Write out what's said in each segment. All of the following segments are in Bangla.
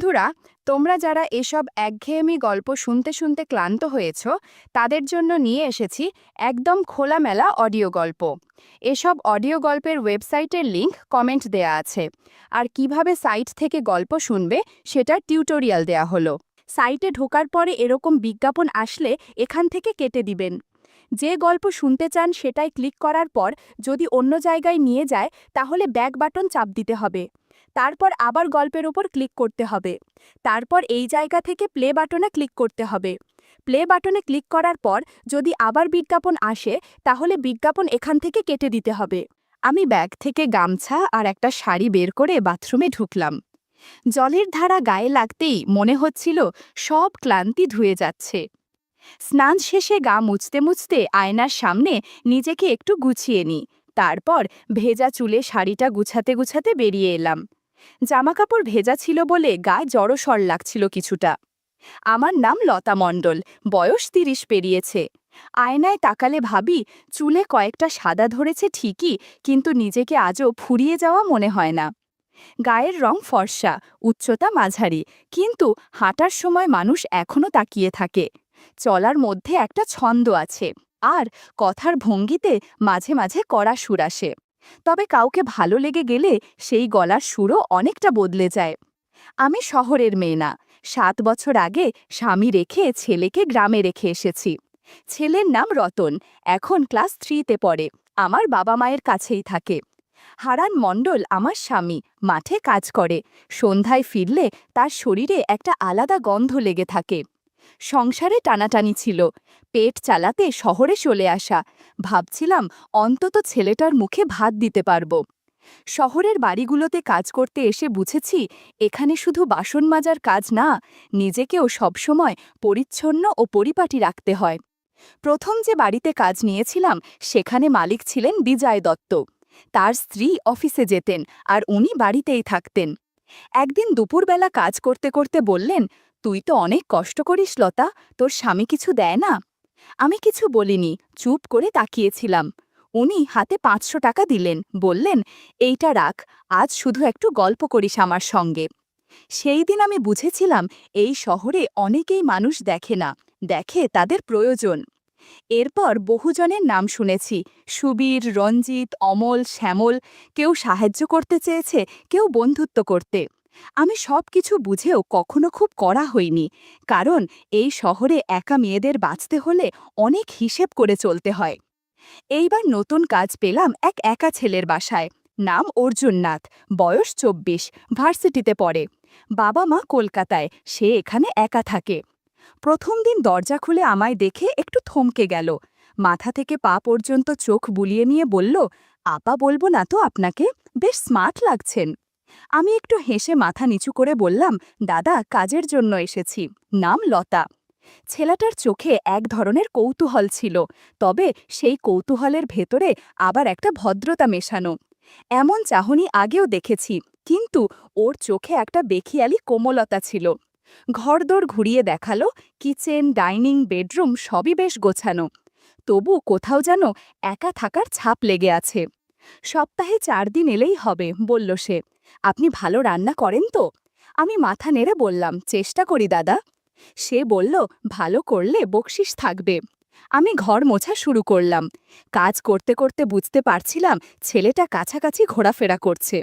বন্ধুরা, তোমরা যারা এসব একঘেয়েমি গল্প শুনতে শুনতে ক্লান্ত হয়েছ, তাদের জন্য নিয়ে এসেছি একদম খোলামেলা অডিও গল্প। এসব অডিও গল্পের ওয়েবসাইটের লিংক কমেন্ট দেয়া আছে, আর কিভাবে সাইট থেকে গল্প শুনবে সেটার টিউটোরিয়াল দেয়া হলো। সাইটে ঢোকার পরে এরকম বিজ্ঞাপন আসলে এখান থেকে কেটে দিবেন। যে গল্প শুনতে চান সেটাই ক্লিক করার পর যদি অন্য জায়গায় নিয়ে যায় তাহলে ব্যাক বাটন চাপ দিতে হবে। তারপর আবার গল্পের উপর ক্লিক করতে হবে। তারপর এই জায়গা থেকে প্লে বাটনে ক্লিক করতে হবে। প্লে বাটনে ক্লিক করার পর যদি আবার বিজ্ঞাপন আসে তাহলে বিজ্ঞাপন এখান থেকে কেটে দিতে হবে। আমি ব্যাগ থেকে গামছা আর একটা শাড়ি বের করে বাথরুমে ঢুকলাম। জলের ধারা গায়ে লাগতেই মনে হচ্ছিল সব ক্লান্তি ধুয়ে যাচ্ছে। স্নান শেষে গা মুছতে মুছতে আয়নার সামনে নিজেকে একটু গুছিয়ে নিই। তারপর ভেজা চুলে শাড়িটা গুছাতে গুছাতে বেরিয়ে এলাম। জামাকাপড় ভেজা ছিল বলে গায়ে জড়সড় লাগছিল কিছুটা। আমার নাম লতা মণ্ডল, বয়স ৩০ পেরিয়েছে। আয়নায় তাকালে ভাবি চুলে কয়েকটা সাদা ধরেছে ঠিকই, কিন্তু নিজেকে আজও ফুরিয়ে যাওয়া মনে হয় না। গায়ের রং ফর্সা, উচ্চতা মাঝারি, কিন্তু হাঁটার সময় মানুষ এখনও তাকিয়ে থাকে। চলার মধ্যে একটা ছন্দ আছে, আর কথার ভঙ্গিতে মাঝে মাঝে কড়া সুর আসে। তবে কাউকে ভালো লেগে গেলে সেই গলার সুরও অনেকটা বদলে যায়। আমি শহরের মেয়ে না। ৭ বছর আগে স্বামী রেখে ছেলেকে গ্রামে রেখে এসেছি। ছেলের নাম রতন, এখন ক্লাস 3-তে পড়ে। আমার বাবা মায়ের কাছেই থাকে। হারান মণ্ডল আমার স্বামী, মাঠে কাজ করে। সন্ধ্যায় ফিরলে তার শরীরে একটা আলাদা গন্ধ লেগে থাকে। সংসারে টানাটানি ছিল, পেট চালাতে শহরে চলে আসা। ভাবছিলাম অন্তত ছেলেটার মুখে ভাত দিতে পারব। শহরের বাড়িগুলোতে কাজ করতে এসে বুঝেছি এখানে শুধু বাসন মাজার কাজ না, নিজেকেও সবসময় পরিচ্ছন্ন ও পরিপাটি রাখতে হয়। প্রথম যে বাড়িতে কাজ নিয়েছিলাম সেখানে মালিক ছিলেন বিজয় দত্ত। তার স্ত্রী অফিসে যেতেন আর উনি বাড়িতেই থাকতেন। একদিন দুপুরবেলা কাজ করতে করতে বললেন, তুই তো অনেক কষ্ট করিস লতা, তোর স্বামী কিছু দেয় না? আমি কিছু বলিনি, চুপ করে তাকিয়েছিলাম। উনি হাতে ৫০০ টাকা দিলেন, বললেন, এইটা রাখ, আজ শুধু একটু গল্প করিস আমার সঙ্গে। সেই দিন আমি বুঝেছিলাম এই শহরে অনেকেই মানুষ দেখে না, দেখে তাদের প্রয়োজন। এরপর বহুজনের নাম শুনেছি, সুবীর, রঞ্জিত, অমল, শ্যামল। কেউ সাহায্য করতে চেয়েছে, কেউ বন্ধুত্ব করতে। আমি সব কিছু বুঝেও কখনো খুব কড়া হইনি, কারণ এই শহরে একা মেয়েদের বাঁচতে হলে অনেক হিসেব করে চলতে হয়। এইবার নতুন কাজ পেলাম এক একা ছেলের বাসায়। নাম অর্জুন নাথ, বয়স ২৪, ভার্সিটিতে পড়ে। বাবা মা কলকাতায়, সে এখানে একা থাকে। প্রথম দিন দরজা খুলে আমায় দেখে একটু থমকে গেল। মাথা থেকে পা পর্যন্ত চোখ বুলিয়ে নিয়ে বলল, আপা বলবো না তো আপনাকে, বেশ স্মার্ট লাগছেন। আমি একটু হেসে মাথা নিচু করে বললাম, দাদা, কাজের জন্য এসেছি। নাম লতা। ছেলেটার চোখে এক ধরনের কৌতূহল ছিল, তবে সেই কৌতূহলের ভেতরে আবার একটা ভদ্রতা মেশানো। এমন চাহনি আগেও দেখেছি, কিন্তু ওর চোখে একটা বেখিয়ালি কোমলতা ছিল। ঘরদোর ঘুরিয়ে দেখালো, কিচেন, ডাইনিং, বেডরুম সবই বেশ গোছানো। তবু কোথাও যেন একা থাকার ছাপ লেগে আছে। সপ্তাহে ৪ দিন এলেই হবে, বলল সে। আপনি ভালো রান্না করেন তো? আমি মাথা নেড়ে বললাম, চেষ্টা করি দাদা। সে বলল, ভালো করলে বকশিস থাকবে। আমি ঘর মোছা শুরু করলাম। কাজ করতে করতে বুঝতে পারছিলাম ছেলেটা কাছাকাছি ঘোরাফেরা করছে।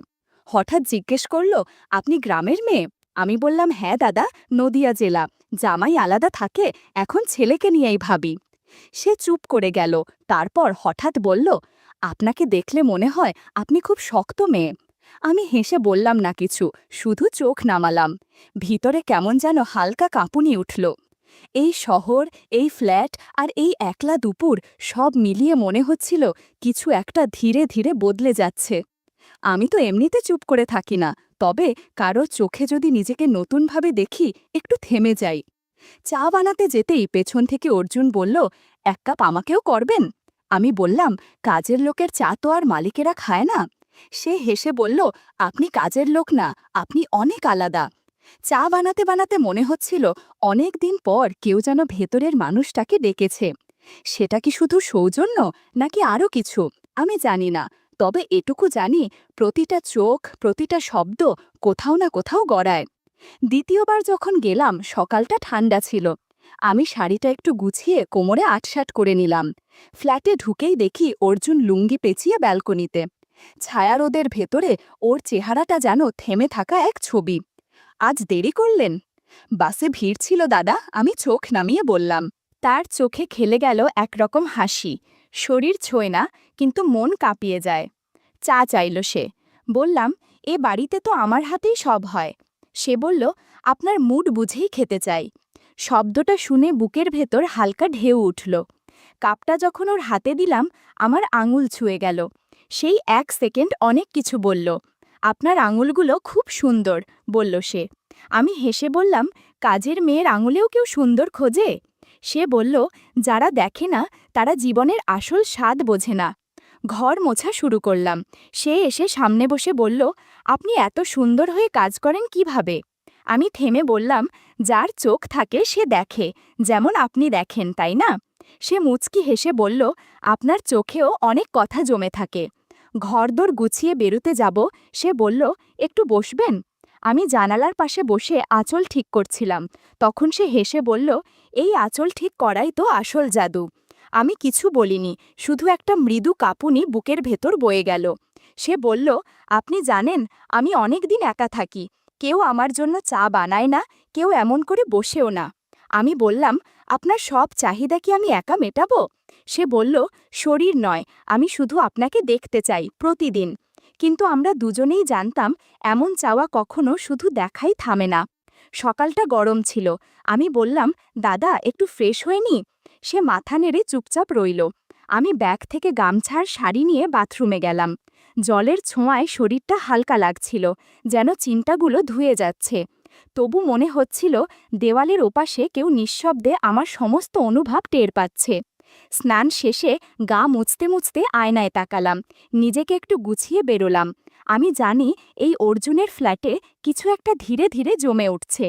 হঠাৎ জিজ্ঞেস করল, আপনি গ্রামের মেয়ে? আমি বললাম, হ্যাঁ দাদা, নদিয়া জেলা। জামাই আলাদা থাকে, এখন ছেলেকে নিয়েই ভাবি। সে চুপ করে গেল, তারপর হঠাৎ বলল, আপনাকে দেখলে মনে হয় আপনি খুব শক্ত মেয়ে। আমি হেসে বললাম না কিছু, শুধু চোখ নামালাম। ভিতরে কেমন যেন হালকা কাঁপুনি উঠল। এই শহর, এই ফ্ল্যাট আর এই একলা দুপুর সব মিলিয়ে মনে হচ্ছিল কিছু একটা ধীরে ধীরে বদলে যাচ্ছে। আমি তো এমনিতে চুপ করে থাকি না, তবে কারো চোখে যদি নিজেকে নতুনভাবে দেখি একটু থেমে যাই। চা বানাতে যেতেই পেছন থেকে অর্জুন বলল, ১ কাপ আমাকেও করবেন? আমি বললাম, কাজের লোকের চা তো আর মালিকেরা খায় না। সে হেসে বলল, আপনি কাজের লোক না, আপনি অনেক আলাদা। চা বানাতে বানাতে মনে হচ্ছিল অনেক দিন পর কেউ যেন ভেতরের মানুষটাকে ডেকেছে। সেটা কি শুধু সৌজন্য, নাকি আরও কিছু, আমি জানি না। তবে এটুকু জানি, প্রতিটা চোখ, প্রতিটা শব্দ কোথাও না কোথাও গড়ায়। দ্বিতীয়বার যখন গেলাম সকালটা ঠান্ডা ছিল। আমি শাড়িটা একটু গুছিয়ে কোমরে আটসাট করে নিলাম। ফ্ল্যাটে ঢুকেই দেখি অর্জুন লুঙ্গি পেঁচিয়ে ব্যালকনিতে। ছায়ারোদের ভেতরে ওর চেহারাটা যেন থেমে থাকা এক ছবি। আজ দেরি করলেন? বাসে ভিড় ছিল দাদা, আমি চোখ নামিয়ে বললাম। তার চোখে খেলে গেল একরকম হাসি। শরীর ছোঁয় না, কিন্তু মন কাঁপিয়ে যায়। চা চাইল সে। বললাম, এ বাড়িতে তো আমার হাতেই সব হয়। সে বলল, আপনার মুড বুঝেই খেতে চাই। শব্দটা শুনে বুকের ভেতর হালকা ঢেউ উঠল। কাপটা যখন ওর হাতে দিলাম, আমার আঙুল ছুঁয়ে গেল। সেই 1 সেকেন্ড অনেক কিছু বলল। আপনার আঙুলগুলো খুব সুন্দর, বলল সে। আমি হেসে বললাম, কাজের মেয়ের আঙুলেও কেউ সুন্দর খোঁজে? সে বলল, যারা দেখে না তারা জীবনের আসল স্বাদ বোঝে না। ঘর মোছা শুরু করলাম। সে এসে সামনে বসে বলল, আপনি এত সুন্দর হয়ে কাজ করেন কিভাবে? আমি থেমে বললাম, যার চোখ থাকে সে দেখে, যেমন আপনি দেখেন, তাই না? সে মুচকি হেসে বলল, আপনার চোখেও অনেক কথা জমে থাকে। ঘরদোর গুছিয়ে বেরুতে যাব, সে বলল, একটু বসবেন? আমি জানালার পাশে বসে আঁচল ঠিক করছিলাম। তখন সে হেসে বলল, এই আঁচল ঠিক করাই তো আসল জাদু। আমি কিছু বলিনি, শুধু একটা মৃদু কাঁপুনি বুকের ভেতর বয়ে গেল। সে বলল, আপনি জানেন, আমি অনেক দিন একা থাকি। কেউ আমার জন্য চা বানায় না, কেউ এমন করে বসেও না। আমি বললাম, আপনার সব চাহিদা কি আমি একা মেটাবো? সে বলল, শরীর নয়, আমি শুধু আপনাকে দেখতে চাই প্রতিদিন। কিন্তু আমরা দুজনেই জানতাম, এমন চাওয়া কখনো শুধু দেখাই থামে না। সকালটা গরম ছিল। আমি বললাম, দাদা একটু ফ্রেশ হয়ে নি? সে মাথা নেড়ে চুপচাপ রইল। আমি ব্যাগ থেকে গামছার শাড়ি নিয়ে বাথরুমে গেলাম। জলের ছোঁয়ায় শরীরটা হালকা লাগছিল, যেন চিন্তাগুলো ধুয়ে যাচ্ছে। তবু মনে হচ্ছিল দেওয়ালের ওপাশে কেউ নিঃশব্দে আমার সমস্ত অনুভব টের পাচ্ছে। স্নান শেষে গা মুছতে মুছতে আয়নায় তাকালাম। নিজেকে একটু গুছিয়ে বেরোলাম। আমি জানি এই অর্জুনের ফ্ল্যাটে কিছু একটা ধীরে ধীরে জমে উঠছে।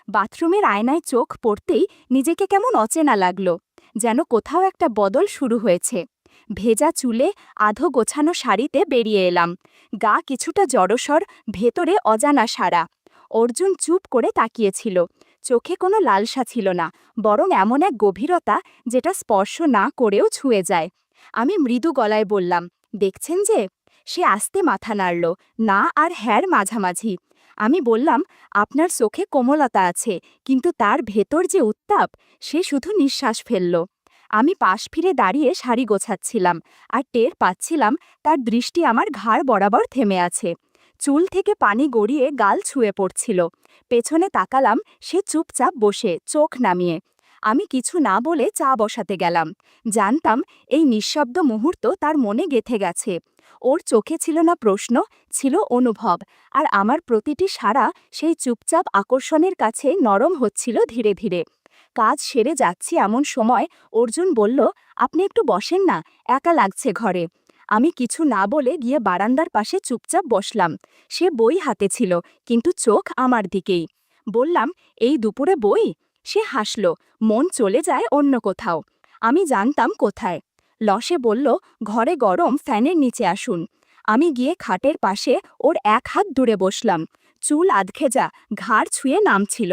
বাথরুমের আয়নায় চোখ পড়তেই নিজেকে কেমন অচেনা লাগলো, যেন কোথাও একটা বদল শুরু হয়েছে। ভেজা চুলে আধো গোছানো শাড়িতে বেরিয়ে এলাম। গা কিছুটা জড়সর, ভেতরে অজানা সাড়া। অর্জুন চুপ করে তাকিয়েছিল। চোখে কোনো লালসা ছিল না, বরং এমন এক গভীরতা যেটা স্পর্শ না করেও ছুঁয়ে যায়। আমি মৃদু গলায় বললাম, দেখছেন যে? সে আস্তে মাথা নাড়ল, না আর হ্যার মাঝামাঝি। আমি বললাম, আপনার চোখে কোমলতা আছে, কিন্তু তার ভেতর যে উত্তাপ, সে শুধু নিঃশ্বাস ফেলল। আমি পাশ ফিরে দাঁড়িয়ে শাড়ি গোছাচ্ছিলাম, আর টের পাচ্ছিলাম তার দৃষ্টি আমার ঘাড় বরাবর থেমে আছে। চুল থেকে পানি গড়িয়ে গাল ছুঁয়ে পড়ছিল। পেছনে তাকালাম, সে চুপচাপ বসে, চোখ নামিয়ে। আমি কিছু না বলে চা বসাতে গেলাম। জানতাম এই নিঃশব্দ মুহূর্ত তার মনে গেঁথে গেছে। ওর চোখে ছিল না প্রশ্ন, ছিল অনুভব, আর আমার প্রতিটি সাড়া সেই চুপচাপ আকর্ষণের কাছে নরম হচ্ছিল ধীরে ধীরে। কাজ সেরে যাচ্ছি এমন সময় অর্জুন বলল, আপনি একটু বসেন না, একা লাগছে ঘরে। আমি কিছু না বলে গিয়ে বারান্দার পাশে চুপচাপ বসলাম। সে বই হাতে ছিল, কিন্তু চোখ আমার দিকেই। বললাম, এই দুপুরে বই? সে হাসল, মন চলে যায় অন্য কোথাও। আমি জানতাম কোথায়। লসে বলল, ঘরে গরম, ফ্যানের নিচে আসুন। আমি গিয়ে খাটের পাশে ওর এক হাত দূরে বসলাম। চুল আধখেজা, ঘাড় ছুঁয়ে নামছিল।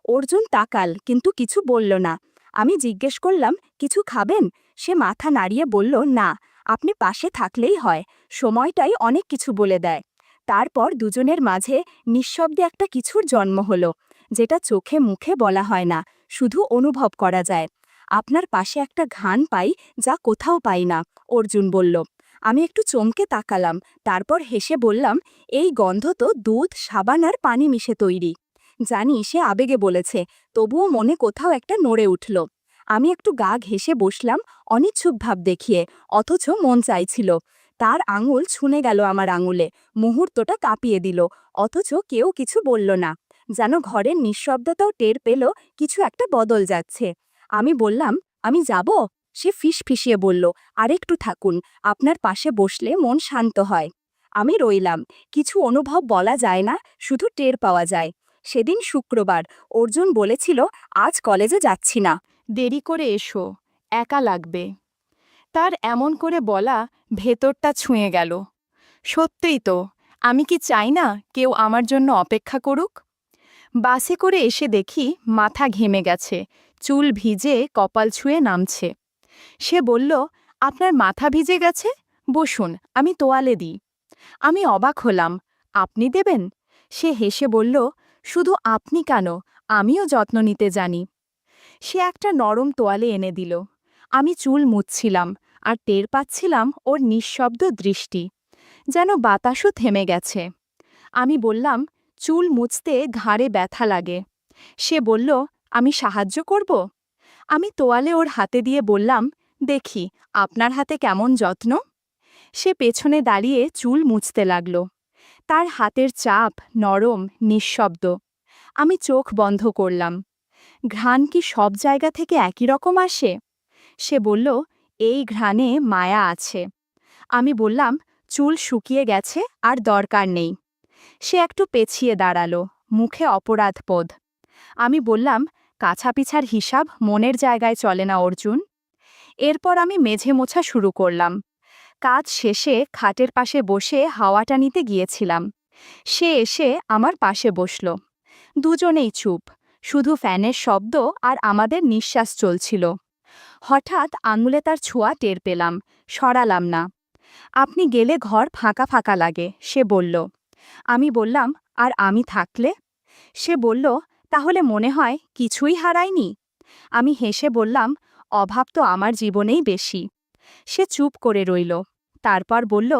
অর্জুন তাকাল, কিন্তু কিছু বলল না। আমি জিজ্ঞেস করলাম, কিছু খাবেন? সে মাথা নাড়িয়ে বলল, না, আপনি পাশে থাকলেই হয়। সময়টাই অনেক কিছু বলে দেয়। তারপর দুজনের মাঝে নিঃশব্দে একটা কিছুর জন্ম হলো, যেটা চোখে মুখে বলা হয় না, শুধু অনুভব করা যায়। আপনার পাশে একটা ঘ্রাণ পাই, যা কোথাও পাই না, অর্জুন বলল। আমি একটু চমকে তাকালাম, তারপর হেসে বললাম, এই গন্ধ তো দুধ, সাবান আর পানি মিশে তৈরি। জানি সে আবেগে বলেছে, তবুও মনে কোথাও একটা নড়ে উঠল। আমি একটু গা ঘেঁষে বসলাম, অনিচ্ছুক ভাব দেখিয়ে, অথচ মন চাইছিল। তার আঙুল ছুঁয়ে গেল আমার আঙুলে, মুহূর্তটা কাঁপিয়ে দিল, অথচ কেউ কিছু বলল না। যেন ঘরের নিঃশব্দতাও টের পেল কিছু একটা বদল যাচ্ছে। আমি বললাম, আমি যাব? সে ফিসফিসিয়ে বলল, আরেকটু থাকুন, আপনার পাশে বসলে মন শান্ত হয়। আমি রইলাম। কিছু অনুভব বলা যায় না, শুধু টের পাওয়া যায়। সেদিন শুক্রবার। অর্জুন বলেছিল, আজ কলেজে যাচ্ছি না, দেরি করে এসো, একা লাগবে। তার এমন করে বলা ভেতরটা ছুঁয়ে গেল। সত্যিই তো, আমি কি চাই না কেউ আমার জন্য অপেক্ষা করুক? বাসে করে এসে দেখি মাথা ঘেমে গেছে, চুল ভিজে কপাল ছুঁয়ে নামছে। সে বলল, আপনার মাথা ভিজে গেছে, বসুন, আমি তোয়ালে দিই। আমি অবাক হলাম, আপনি দেবেন? সে হেসে বলল, শুধু আপনি কেন, আমিও যত্ন নিতে জানি। সে একটা নরম তোয়ালে এনে দিল। আমি চুল মুছছিলাম আর টের পাচ্ছিলাম ওর নিঃশব্দ দৃষ্টি, যেন বাতাসও থেমে গেছে। আমি বললাম, চুল মুছতে ঘাড়ে ব্যথা লাগে। সে বলল, আমি সাহায্য করব? আমি তোয়ালে ওর হাতে দিয়ে বললাম, দেখি আপনার হাতে কেমন যত্ন। সে পেছনে দাঁড়িয়ে চুল মুছতে লাগল। তার হাতের চাপ নরম, নিঃশব্দ। আমি চোখ বন্ধ করলাম। ঘ্রাণ কি সব জায়গা থেকে একই রকম আসে? সে বলল, এই ঘ্রাণে মায়া আছে। আমি বললাম, চুল শুকিয়ে গেছে আর দরকার নেই। সে একটু পেছিয়ে দাঁড়ালো, মুখে অপরাধবোধ। আমি বললাম, কাছাপিছার হিসাব মনের জায়গায় চলে না অর্জুন। এরপর আমি মেঝে মোছা শুরু করলাম। কাজ শেষে খাটের পাশে বসে হাওয়াটা নিতে গিয়েছিলাম। সে এসে আমার পাশে বসল। দুজনেই চুপ, শুধু ফ্যানের শব্দ আর আমাদের নিঃশ্বাস চলছিল। হঠাৎ আঙুলে তার ছোঁয়া টের পেলাম, সরালাম না। আপনি গেলে ঘর ফাঁকা ফাঁকা লাগে, সে বলল। আমি বললাম, আর আমি থাকলে? সে বলল, তাহলে মনে হয় কিছুই হারায়নি। আমি হেসে বললাম, অভাব তো আমার জীবনেই বেশি। সে চুপ করে রইল। তারপর বলল,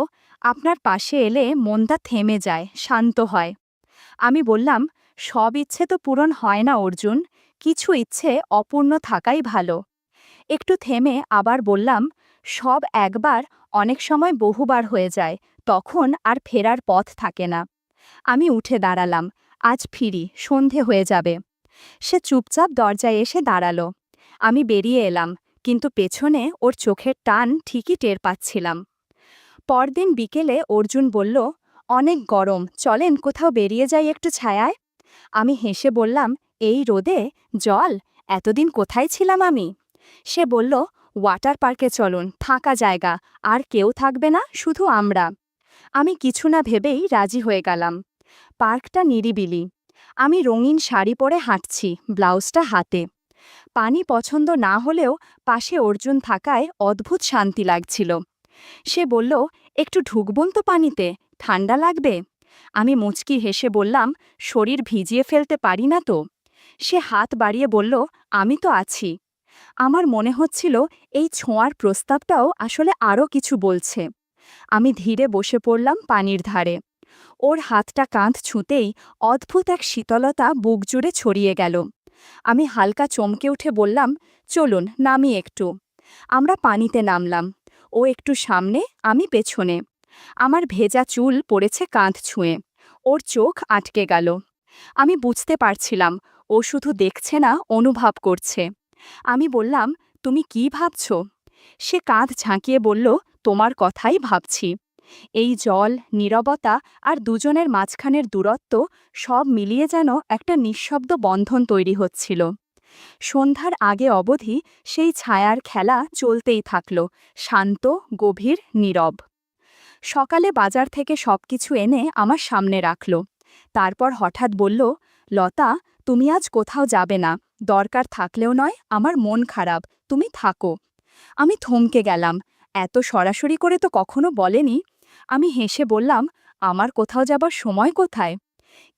আপনার পাশে এলে মনটা থেমে যায়, শান্ত হয়। আমি বললাম, সব ইচ্ছে তো পূরণ হয় না অর্জুন, কিছু ইচ্ছে অপূর্ণ থাকাই ভালো। একটু থেমে আবার বললাম, সব একবার অনেক সময় বহুবার হয়ে যায়, তখন আর ফেরার পথ থাকে না। আমি উঠে দাঁড়ালাম, আজ ফিরি, সন্ধে হয়ে যাবে। সে চুপচাপ দরজায় এসে দাঁড়ালো। আমি বেরিয়ে এলাম, কিন্তু পেছনে ওর চোখের টান ঠিকই টের পাচ্ছিলাম। পরদিন বিকেলে অর্জুন বলল, অনেক গরম, চলেন কোথাও বেরিয়ে যাই একটু ছায়ায়। আমি হেসে বললাম, এই রোদে জল, এতদিন কোথায় ছিলাম আমি? সে বলল, ওয়াটার পার্কে চলুন, ফাঁকা জায়গা, আর কেউ থাকবে না, শুধু আমরা। আমি কিছু না ভেবেই রাজি হয়ে গেলাম। পার্কটা নিরিবিলি। আমি রঙিন শাড়ি পরে হাঁটছি, ব্লাউজটা হাতে। পানি পছন্দ না হলেও পাশে অর্জুন থাকায় অদ্ভুত শান্তি লাগছিল। সে বলল, একটু ঢুকবন তো পানিতে, ঠান্ডা লাগবে। আমি মুচকি হেসে বললাম, শরীর ভিজিয়ে ফেলতে পারি না তো। সে হাত বাড়িয়ে বলল, আমি তো আছি। আমার মনে হচ্ছিল এই ছোঁয়ার প্রস্তাবটাও আসলে আরও কিছু বলছে। আমি ধীরে বসে পড়লাম পানির ধারে। ওর হাতটা কাঁধ ছুঁতেই অদ্ভুত এক শীতলতা বুক জুড়ে ছড়িয়ে গেল। আমি হালকা চমকে উঠে বললাম, চলুন নামি একটু। আমরা পানিতে নামলাম। ও একটু সামনে, আমি পেছনে। আমার ভেজা চুল পড়েছে কাঁধ ছুঁয়ে। ওর চোখ আটকে গেল। আমি বুঝতে পারছিলাম ও শুধু দেখছে না, অনুভব করছে। আমি বললাম, তুমি কি ভাবছ? সে কাঁধ ঝাঁকিয়ে বলল, তোমার কথাই ভাবছি। এই জল, নীরবতা আর দুজনের মাঝখানের দূরত্ব সব মিলিয়ে যেন একটা নিঃশব্দ বন্ধন তৈরি হচ্ছিল। সন্ধ্যার আগে অবধি সেই ছায়ার খেলা চলতেই থাকল, শান্ত, গভীর, নীরব। সকালে বাজার থেকে সবকিছু এনে আমার সামনে রাখল। তারপর হঠাৎ বলল, লতা, তুমি আজ কোথাও যাবে না, দরকার থাকলেও নয়, আমার মন খারাপ, তুমি থাকো। আমি থমকে গেলাম, এত সরাসরি করে তো কখনো বলেনি। আমি হেসে বললাম, আমার কোথাও যাবার সময় কোথায়?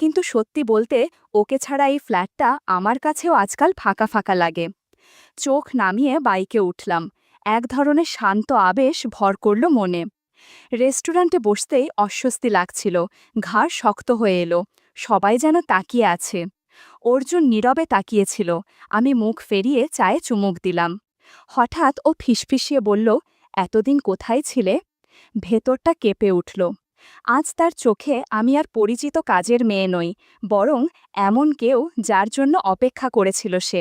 কিন্তু সত্যি বলতে, ওকে ছাড়া এই ফ্ল্যাটটা আমার কাছেও আজকাল ফাঁকা ফাঁকা লাগে। চোখ নামিয়ে বাইকে উঠলাম। এক ধরনের শান্ত আবেশ ভর করল মনে। রেস্টুরেন্টে বসতেই অস্বস্তি লাগছিল, ঘাড় শক্ত হয়ে এলো। সবাই যেন তাকিয়ে আছে। অর্জুন নীরবে তাকিয়েছিল। আমি মুখ ফেরিয়ে চায়ে চুমুক দিলাম। হঠাৎ ও ফিসফিসিয়ে বলল, এতদিন কোথায় ছিলে? ভেতরটা কেঁপে উঠল। আজ তার চোখে আমি আর পরিচিত কাজের মেয়ে নই, বরং এমন কেউ যার জন্য অপেক্ষা করেছিল সে।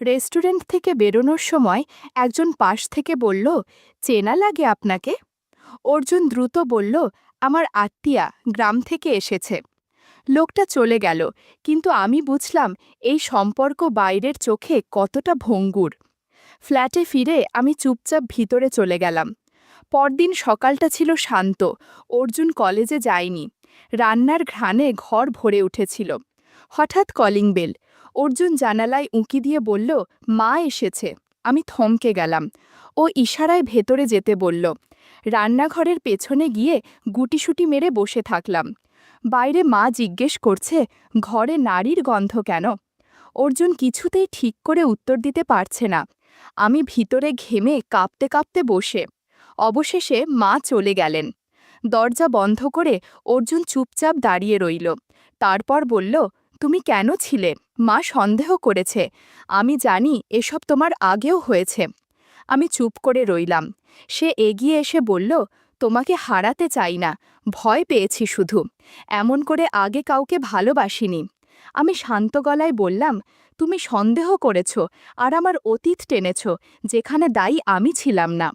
রেস্টুরেন্ট থেকে বেরোনোর সময় একজন পাশ থেকে বলল, চেনা লাগে আপনাকে? অর্জুন দ্রুত বলল, আমার আত্মীয়া, গ্রাম থেকে এসেছে। লোকটা চলে গেল, কিন্তু আমি বুঝলাম এই সম্পর্ক বাইরের চোখে কতটা ভঙ্গুর। ফ্ল্যাটে ফিরে আমি চুপচাপ ভিতরে চলে গেলাম। পরদিন সকালটা ছিল শান্ত। অর্জুন কলেজে যায়নি। রান্নার ঘ্রাণে ঘর ভরে উঠেছিল। হঠাৎ কলিং বেল। অর্জুন জানালায় উঁকি দিয়ে বলল, মা এসেছে। আমি থমকে গেলাম। ও ইশারায় ভেতরে যেতে বলল। রান্নাঘরের পেছনে গিয়ে গুটিসুটি মেরে বসে থাকলাম। বাইরে মা জিজ্ঞেস করছে, ঘরে নারীর গন্ধ কেন? অর্জুন কিছুতেই ঠিক করে উত্তর দিতে পারছে না। আমি ভিতরে ঘেমে কাঁপতে কাঁপতে বসে। অবশেষে মা চলে গেলেন। দরজা বন্ধ করে অর্জুন চুপচাপ দাঁড়িয়ে রইল। তারপর বলল, তুমি কেন ছিলে? মা সন্দেহ করেছে। আমি জানি এসব তোমার আগেও হয়েছে। আমি চুপ করে রইলাম। সে এগিয়ে এসে বলল, তোমাকে হারাতে চাই না, ভয় পেয়েছি শুধু। এমন করে আগে কাউকে ভালোবাসিনি। আমি শান্ত গলায় বললাম, তুমি সন্দেহ করেছ আর আমার অতীত টেনেছ, যেখানে দায়ী আমি ছিলাম না।